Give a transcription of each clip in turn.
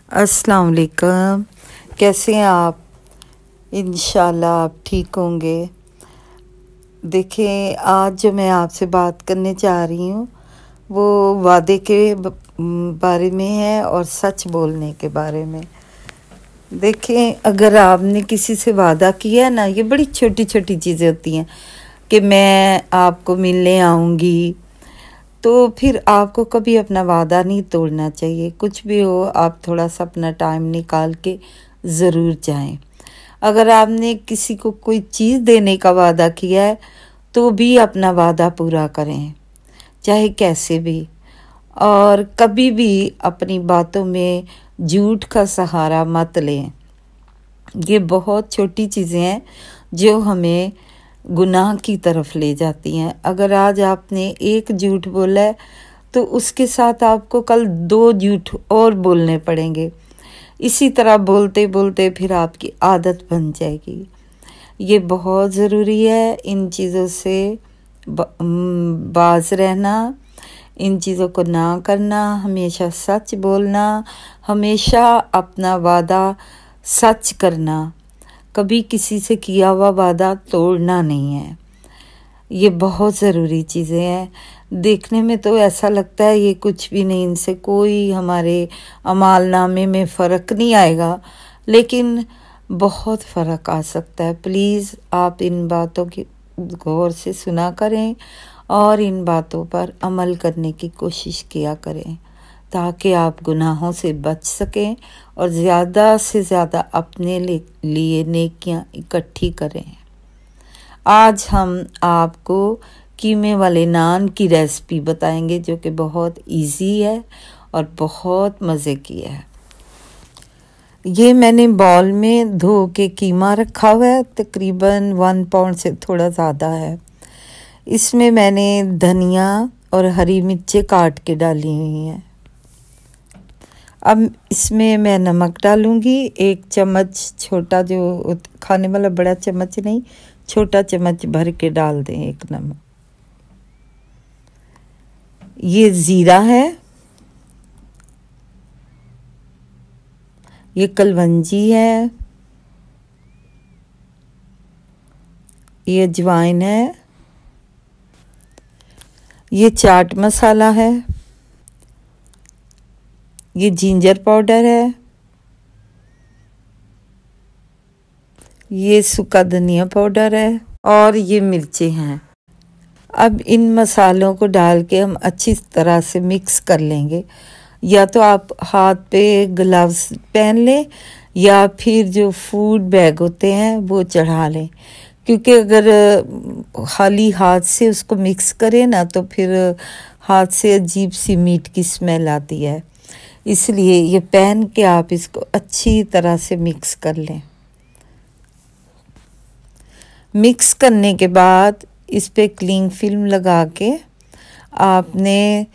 अस्सलाम वालेकुम। कैसे हैं आप? इंशाल्लाह आप ठीक होंगे। देखें, आज जो मैं आपसे बात करने जा रही हूँ वो वादे के बारे में है और सच बोलने के बारे में। देखें, अगर आपने किसी से वादा किया है ना, ये बड़ी छोटी छोटी चीज़ें होती हैं कि मैं आपको मिलने आऊँगी, तो फिर आपको कभी अपना वादा नहीं तोड़ना चाहिए। कुछ भी हो, आप थोड़ा सा अपना टाइम निकाल के ज़रूर जाएं। अगर आपने किसी को कोई चीज़ देने का वादा किया है तो भी अपना वादा पूरा करें, चाहे कैसे भी। और कभी भी अपनी बातों में झूठ का सहारा मत लें। ये बहुत छोटी चीज़ें हैं जो हमें गुनाह की तरफ ले जाती हैं। अगर आज आपने एक झूठ बोला है तो उसके साथ आपको कल 2 झूठ और बोलने पड़ेंगे। इसी तरह बोलते बोलते फिर आपकी आदत बन जाएगी। ये बहुत ज़रूरी है इन चीज़ों से बाज रहना, इन चीज़ों को ना करना, हमेशा सच बोलना, हमेशा अपना वादा सच करना, कभी किसी से किया हुआ वादा तोड़ना नहीं है। ये बहुत ज़रूरी चीज़ें हैं। देखने में तो ऐसा लगता है ये कुछ भी नहीं, इनसे कोई हमारे अमालनामे में फ़र्क नहीं आएगा, लेकिन बहुत फ़र्क आ सकता है। प्लीज़ आप इन बातों की गौर से सुना करें और इन बातों पर अमल करने की कोशिश किया करें ताकि आप गुनाहों से बच सकें और ज़्यादा से ज़्यादा अपने लिए नेकियां इकट्ठी करें। आज हम आपको कीमे वाले नान की रेसिपी बताएंगे जो कि बहुत इजी है और बहुत मज़े की है। ये मैंने बाउल में धो के कीमा रखा हुआ है, तकरीबन 1 पाउंड से थोड़ा ज़्यादा है। इसमें मैंने धनिया और हरी मिर्चें काट के डाली हुई हैं। अब इसमें मैं नमक डालूंगी 1 चम्मच, छोटा जो खाने वाला बड़ा चम्मच नहीं, छोटा चम्मच भर के डाल दें 1 नमक। ये ज़ीरा है, ये कलवंजी है, ये अजवाइन है, ये चाट मसाला है, ये जिंजर पाउडर है, ये सूखा धनिया पाउडर है और ये मिर्चें हैं। अब इन मसालों को डाल के हम अच्छी तरह से मिक्स कर लेंगे। या तो आप हाथ पे ग्लव्स पहन लें या फिर जो फूड बैग होते हैं वो चढ़ा लें, क्योंकि अगर खाली हाथ से उसको मिक्स करें ना तो फिर हाथ से अजीब सी मीट की स्मेल आती है। इसलिए ये पहन के आप इसको अच्छी तरह से मिक्स कर लें। मिक्स करने के बाद इस पे क्लिंग फिल्म लगा के आपने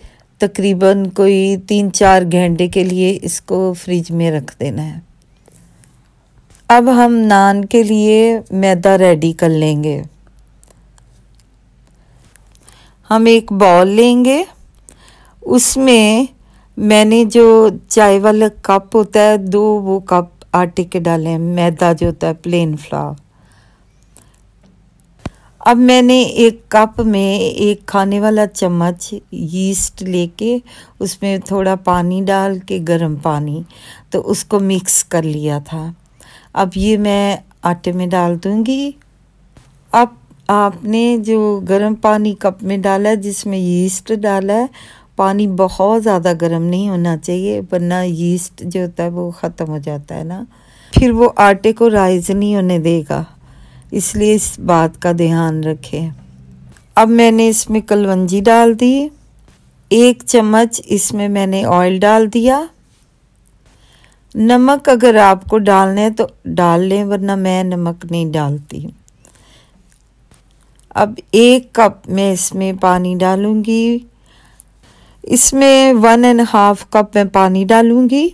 तकरीबन कोई 3-4 घंटे के लिए इसको फ्रिज में रख देना है। अब हम नान के लिए मैदा रेडी कर लेंगे। हम एक बाउल लेंगे, उसमें मैंने जो चाय वाला कप होता है 2 वो कप आटे के डाले, मैदा जो होता है प्लेन फ्लावर। अब मैंने 1 कप में 1 खाने वाला चम्मच यीस्ट लेके उसमें थोड़ा पानी डाल के, गर्म पानी, तो उसको मिक्स कर लिया था। अब ये मैं आटे में डाल दूंगी। अब आपने जो गर्म पानी कप में डाला है जिसमें यीस्ट डाला है, पानी बहुत ज़्यादा गर्म नहीं होना चाहिए वरना यीस्ट जो होता है वो ख़त्म हो जाता है ना, फिर वो आटे को राइज नहीं होने देगा, इसलिए इस बात का ध्यान रखें। अब मैंने इसमें कलवंजी डाल दी, 1 चम्मच इसमें मैंने ऑयल डाल दिया। नमक अगर आपको डालना है तो डाल लें, वरना मैं नमक नहीं डालती। अब 1 कप मैं इसमें पानी डालूंगी। इसमें 1.5 कप मैं पानी डालूंगी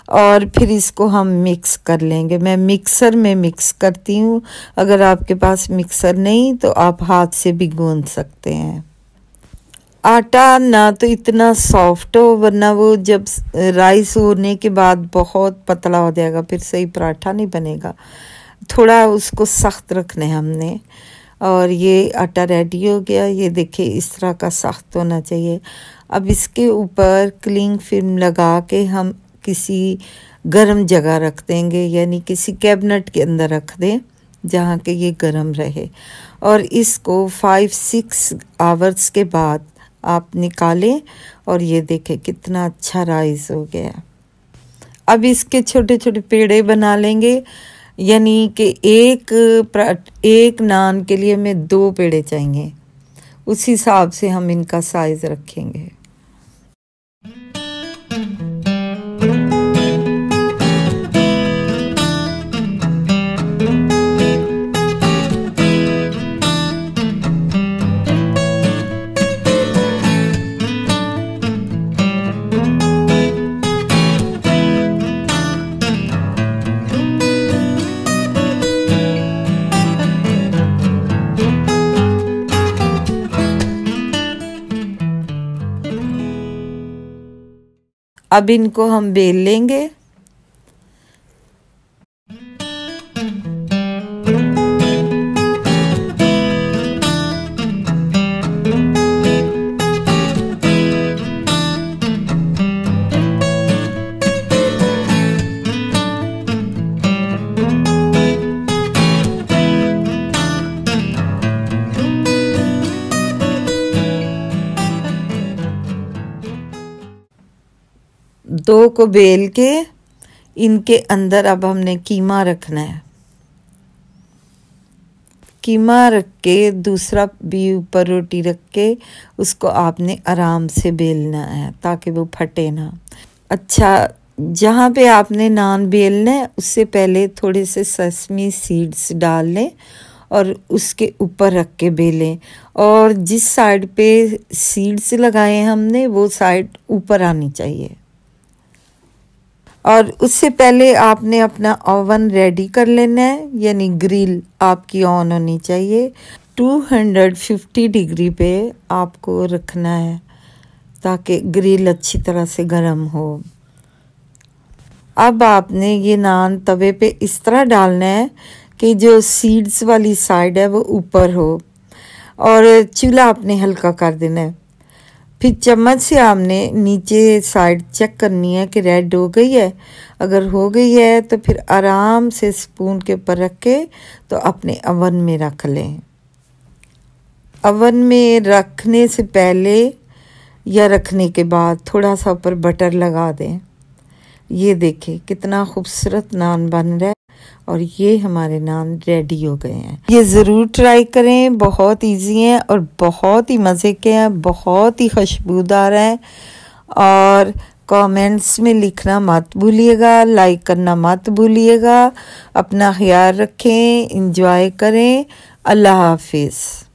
और फिर इसको हम मिक्स कर लेंगे। मैं मिक्सर में मिक्स करती हूँ, अगर आपके पास मिक्सर नहीं तो आप हाथ से भी गूंद सकते हैं। आटा ना तो इतना सॉफ्ट हो, वरना वो जब राइस होने के बाद बहुत पतला हो जाएगा, फिर सही पराठा नहीं बनेगा। थोड़ा उसको सख्त रखना है हमने। और ये आटा रेडी हो गया, ये देखिए इस तरह का सख्त होना चाहिए। अब इसके ऊपर क्लिंग फिल्म लगा के हम किसी गर्म जगह रख देंगे, यानी किसी कैबिनेट के अंदर रख दें जहाँ के ये गर्म रहे। और इसको 5-6 आवर्स के बाद आप निकालें एक ये देखें कितना अच्छा राइस हो गया। अब इसके छोटे छोटे पेड़े बना लेंगे, यानी कि एक नान के लिए हमें 2 पेड़े चाहिए, उस हिसाब से हम इनका साइज़ रखेंगे। अब इनको हम बेल लेंगे। दो को बेल के इनके अंदर अब हमने कीमा रखना है। कीमा रख के दूसरा भी ऊपर रोटी रख के उसको आपने आराम से बेलना है ताकि वो फटे ना। अच्छा, जहाँ पे आपने नान बेलना है उससे पहले थोड़े से सेसमी सीड्स डाल लें और उसके ऊपर रख के बेलें। और जिस साइड पे सीड्स लगाए हमने वो साइड ऊपर आनी चाहिए। और उससे पहले आपने अपना ओवन रेडी कर लेना है, यानी ग्रिल आपकी ऑन होनी चाहिए। 250 डिग्री पे आपको रखना है ताकि ग्रिल अच्छी तरह से गर्म हो। अब आपने ये नान तवे पे इस तरह डालना है कि जो सीड्स वाली साइड है वो ऊपर हो, और चूल्हा आपने हल्का कर देना है। फिर चम्मच से आपने नीचे साइड चेक करनी है कि रेड हो गई है। अगर हो गई है तो फिर आराम से स्पून के ऊपर रख के तो अपने अवन में रख लें। अवन में रखने से पहले या रखने के बाद थोड़ा सा ऊपर बटर लगा दें। ये देखें कितना खूबसूरत नान बन रहा है और ये हमारे नान रेडी हो गए हैं। ये ज़रूर ट्राई करें, बहुत इजी हैं और बहुत ही मज़े के हैं, बहुत ही खुशबूदार हैं। और कमेंट्स में लिखना मत भूलिएगा, लाइक करना मत भूलिएगा। अपना ख्याल रखें, एंजॉय करें। अल्लाह हाफिज़।